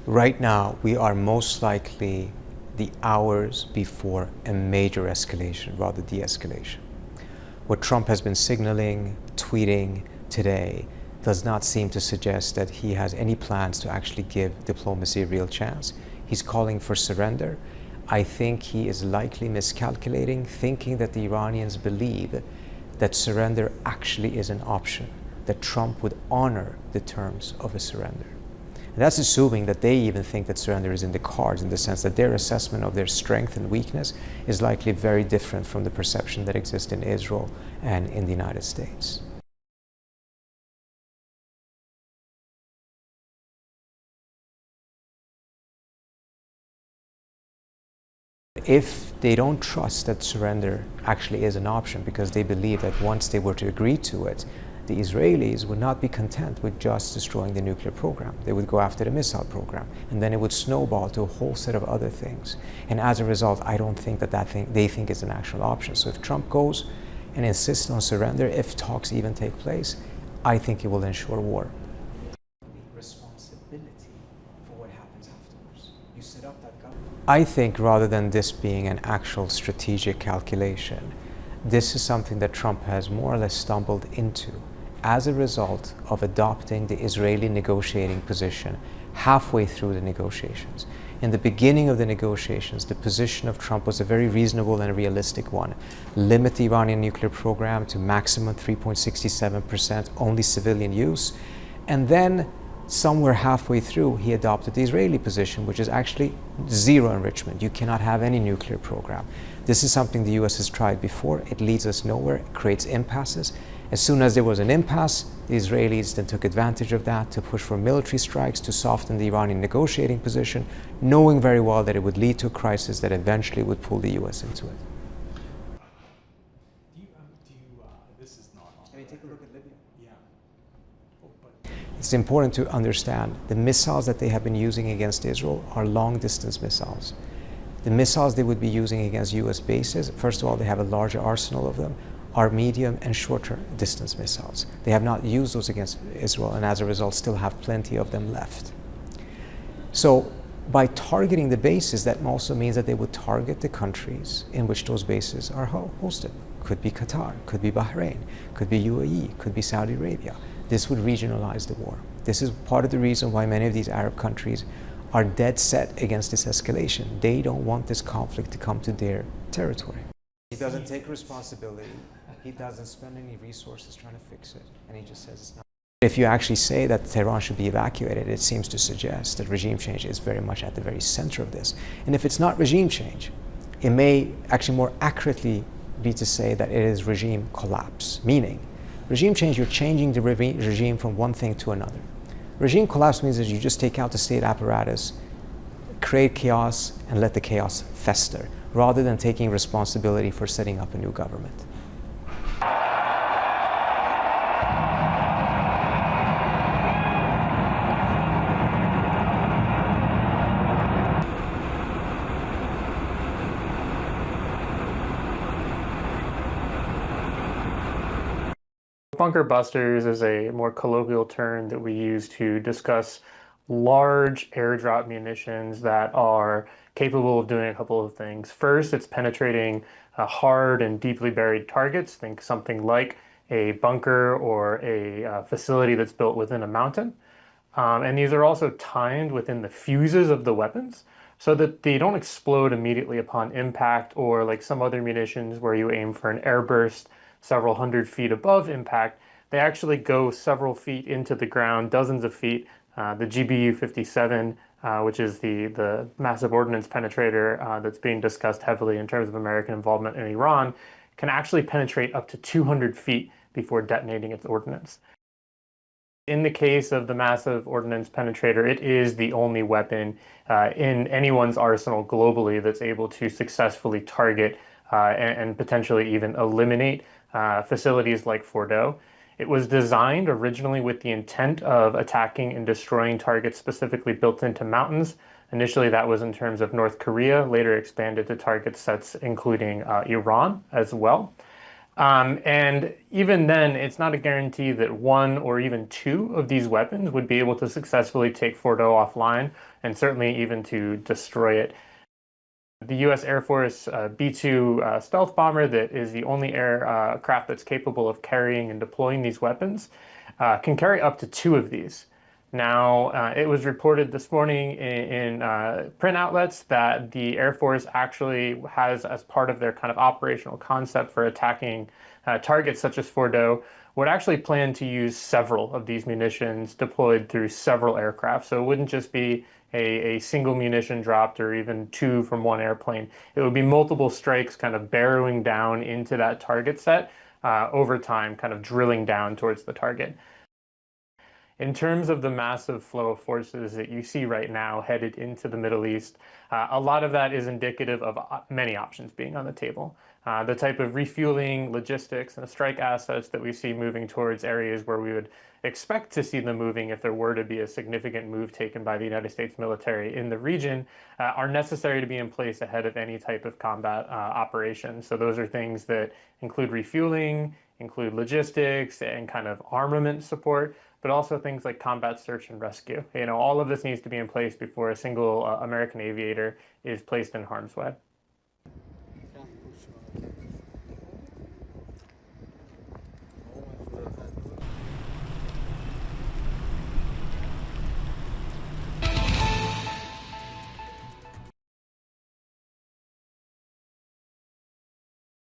Right now, we are most likely the hours before a major escalation, rather de-escalation. What Trump has been signaling, tweeting today does not seem to suggest that he has any plans to actually give diplomacy a real chance. He's calling for surrender. I think he is likely miscalculating, thinking that the Iranians believe that surrender actually is an option, that Trump would honor the terms of a surrender. And that's assuming that they even think that surrender is in the cards, in the sense that their assessment of their strength and weakness is likely very different from the perception that exists in Israel and in the United States. If they don't trust that surrender actually is an option, because they believe that once they were to agree to it, the Israelis would not be content with just destroying the nuclear program. They would go after the missile program, and then it would snowball to a whole set of other things. And as a result, I don't think that they think is an actual option. So if Trump goes and insists on surrender, if talks even take place, I think it will ensure war. Responsibility for what happens afterwards. You set up that government. I think rather than this being an actual strategic calculation, this is something that Trump has more or less stumbled into as a result of adopting the Israeli negotiating position halfway through the negotiations. In the beginning of the negotiations, the position of Trump was a very reasonable and realistic one. Limit the Iranian nuclear program to maximum 3.67%, only civilian use. And then somewhere halfway through, he adopted the Israeli position, which is actually zero enrichment. You cannot have any nuclear program. This is something the US has tried before. It leads us nowhere, it creates impasses. As soon as there was an impasse, the Israelis then took advantage of that to push for military strikes to soften the Iranian negotiating position, knowing very well that it would lead to a crisis that eventually would pull the US into it. This is not on. I mean, take a look at Libya. Yeah. It's important to understand the missiles that they have been using against Israel are long-distance missiles. The missiles they would be using against US bases, first of all, they have a larger arsenal of them, are medium and shorter distance missiles. They have not used those against Israel, and as a result still have plenty of them left. So by targeting the bases, that also means that they would target the countries in which those bases are hosted. Could be Qatar, could be Bahrain, could be UAE, could be Saudi Arabia. This would regionalize the war. This is part of the reason why many of these Arab countries are dead set against this escalation. They don't want this conflict to come to their territory. He doesn't take responsibility. He doesn't spend any resources trying to fix it. And he just says it's not. If you actually say that Tehran should be evacuated, it seems to suggest that regime change is very much at the very center of this. And if it's not regime change, it may actually more accurately be to say that it is regime collapse. Meaning, regime change, you're changing the regime from one thing to another. Regime collapse means that you just take out the state apparatus, create chaos, and let the chaos fester, rather than taking responsibility for setting up a new government. Bunker busters is a more colloquial term that we use to discuss large airdrop munitions that are capable of doing a couple of things. First, it's penetrating hard and deeply buried targets. Think something like a bunker or a facility that's built within a mountain. And these are also timed within the fuses of the weapons so that they don't explode immediately upon impact, or like some other munitions where you aim for an airburst several hundred feet above impact. They actually go several feet into the ground, dozens of feet. The GBU-57, which is the Massive Ordnance Penetrator that's being discussed heavily in terms of American involvement in Iran, can actually penetrate up to 200 feet before detonating its ordnance. In the case of the Massive Ordnance Penetrator, it is the only weapon in anyone's arsenal globally that's able to successfully target and potentially even eliminate facilities like Fordow. It was designed originally with the intent of attacking and destroying targets specifically built into mountains. Initially, that was in terms of North Korea, later expanded to target sets including Iran as well. And even then, it's not a guarantee that one or even two of these weapons would be able to successfully take Fordow offline, and certainly even to destroy it. The U.S. Air Force B-2 stealth bomber, that is the only aircraft that's capable of carrying and deploying these weapons, can carry up to two of these. Now, it was reported this morning in print outlets that the Air Force actually has, as part of their kind of operational concept for attacking targets such as Fordow, would actually plan to use several of these munitions deployed through several aircraft. So it wouldn't just be a single munition dropped or even two from one airplane. It would be multiple strikes kind of barrowing down into that target set over time, kind of drilling down towards the target. In terms of the massive flow of forces that you see right now headed into the Middle East, a lot of that is indicative of many options being on the table. The type of refueling, logistics, and strike assets that we see moving towards areas where we would expect to see them moving if there were to be a significant move taken by the United States military in the region are necessary to be in place ahead of any type of combat operation. So those are things that include refueling, include logistics, and kind of armament support, but also things like combat search and rescue. All of this needs to be in place before a single American aviator is placed in harm's way.